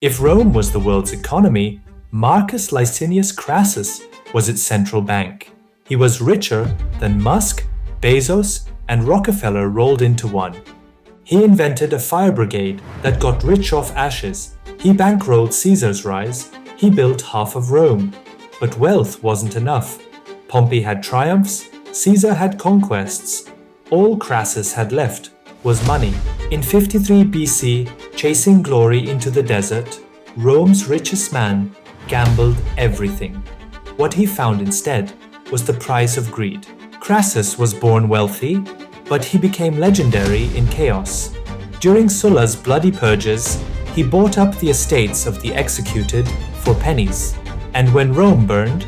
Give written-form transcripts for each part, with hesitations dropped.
If Rome was the world's economy, Marcus Licinius Crassus was its central bank. He was richer than Musk, Bezos, and Rockefeller rolled into one. He invented a fire brigade that got rich off ashes. He bankrolled Caesar's rise. He built half of Rome. But wealth wasn't enough. Pompey had triumphs. Caesar had conquests. All Crassus had left was money. In 53 BC, chasing glory into the desert, Rome's richest man gambled everything. What he found instead was the price of greed. Crassus was born wealthy, but he became legendary in chaos. During Sulla's bloody purges, he bought up the estates of the executed for pennies. And when Rome burned,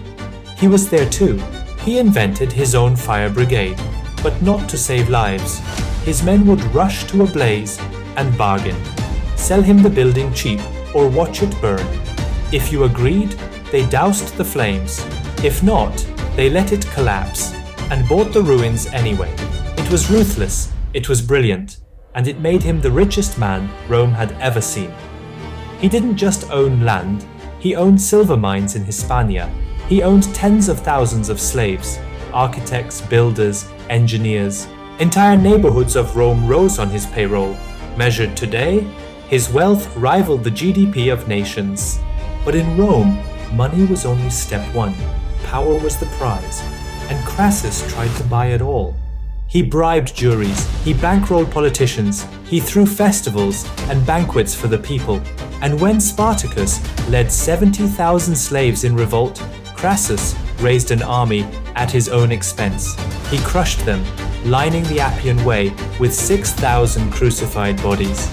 he was there too. He invented his own fire brigade, but not to save lives. His men would rush to a blaze and bargain. Sell him the building cheap or watch it burn. If you agreed, they doused the flames. If not, they let it collapse and bought the ruins anyway. It was ruthless, it was brilliant, and it made him the richest man Rome had ever seen. He didn't just own land, he owned silver mines in Hispania. He owned tens of thousands of slaves, architects, builders, engineers. Entire neighborhoods of Rome rose on his payroll. Measured today, his wealth rivaled the GDP of nations. But in Rome, money was only step one. Power was the prize, and Crassus tried to buy it all. He bribed juries, he bankrolled politicians, he threw festivals and banquets for the people. And when Spartacus led 70,000 slaves in revolt, Crassus raised an army at his own expense. He crushed them, lining the Appian Way with 6,000 crucified bodies.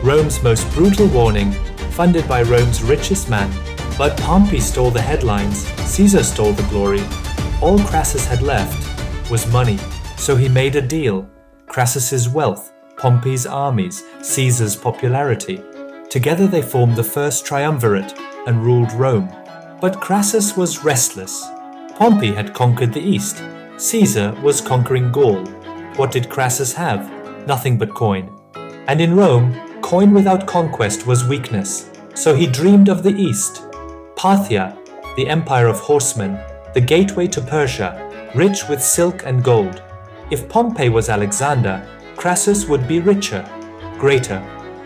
Rome's most brutal warning, funded by Rome's richest man. But Pompey stole the headlines, Caesar stole the glory. All Crassus had left was money, so he made a deal. Crassus's wealth, Pompey's armies, Caesar's popularity. Together they formed the First Triumvirate and ruled Rome. But Crassus was restless. Pompey had conquered the East. Caesar was conquering Gaul. What did Crassus have? Nothing but coin. And in Rome, coin without conquest was weakness. So he dreamed of the East. Parthia, the empire of horsemen, the gateway to Persia, rich with silk and gold. If Pompey was Alexander, Crassus would be richer, greater,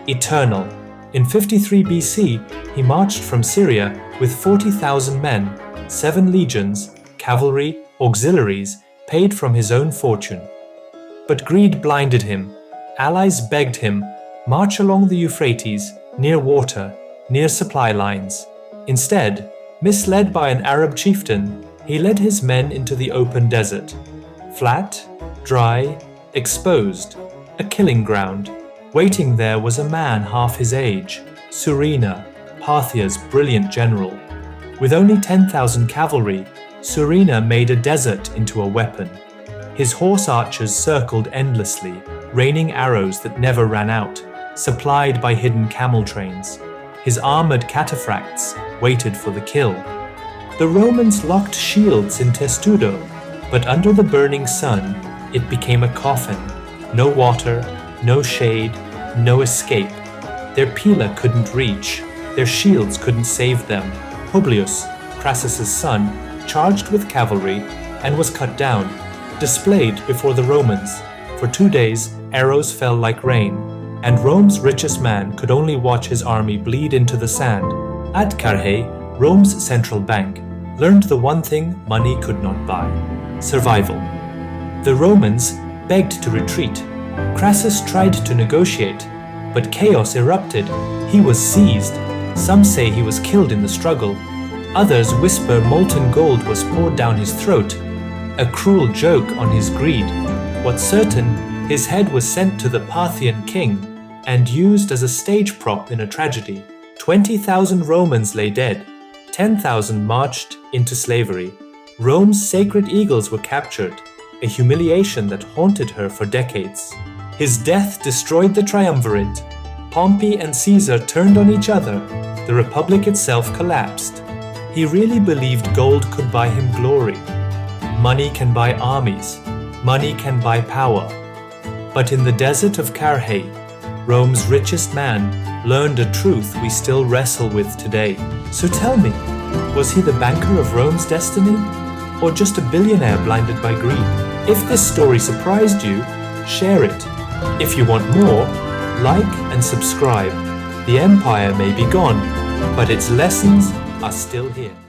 eternal. In 53 BC, he marched from Syria with 40,000 men, 7 legions, cavalry, auxiliaries, paid from his own fortune. But greed blinded him. Allies begged him, march along the Euphrates, near water, near supply lines. Instead, misled by an Arab chieftain, he led his men into the open desert. Flat, dry, exposed, a killing ground. Waiting there was a man half his age, Surena, Parthia's brilliant general. With only 10,000 cavalry, Surena made a desert into a weapon. His horse archers circled endlessly, raining arrows that never ran out, supplied by hidden camel trains. His armored cataphracts waited for the kill. The Romans locked shields in Testudo, but under the burning sun, it became a coffin. No water, no shade, no escape. Their pila couldn't reach, their shields couldn't save them. Publius, Crassus's son, charged with cavalry and was cut down, displayed before the Romans. For 2 days, arrows fell like rain, and Rome's richest man could only watch his army bleed into the sand. At Carrhae, Rome's central bank, learned the one thing money could not buy: survival. The Romans begged to retreat. Crassus tried to negotiate, but chaos erupted. He was seized. Some say he was killed in the struggle. Others whisper molten gold was poured down his throat, a cruel joke on his greed. What's certain, his head was sent to the Parthian king and used as a stage prop in a tragedy. 20,000 Romans lay dead. 10,000 marched into slavery. Rome's sacred eagles were captured, a humiliation that haunted her for decades. His death destroyed the triumvirate. Pompey and Caesar turned on each other. The republic itself collapsed. He really believed gold could buy him glory. Money can buy armies. Money can buy power. But in the desert of Carrhae, Rome's richest man, learned a truth we still wrestle with today. So tell me, was he the banker of Rome's destiny? Or just a billionaire blinded by greed? If this story surprised you, share it. If you want more, like and subscribe. The empire may be gone, but its lessons are still here.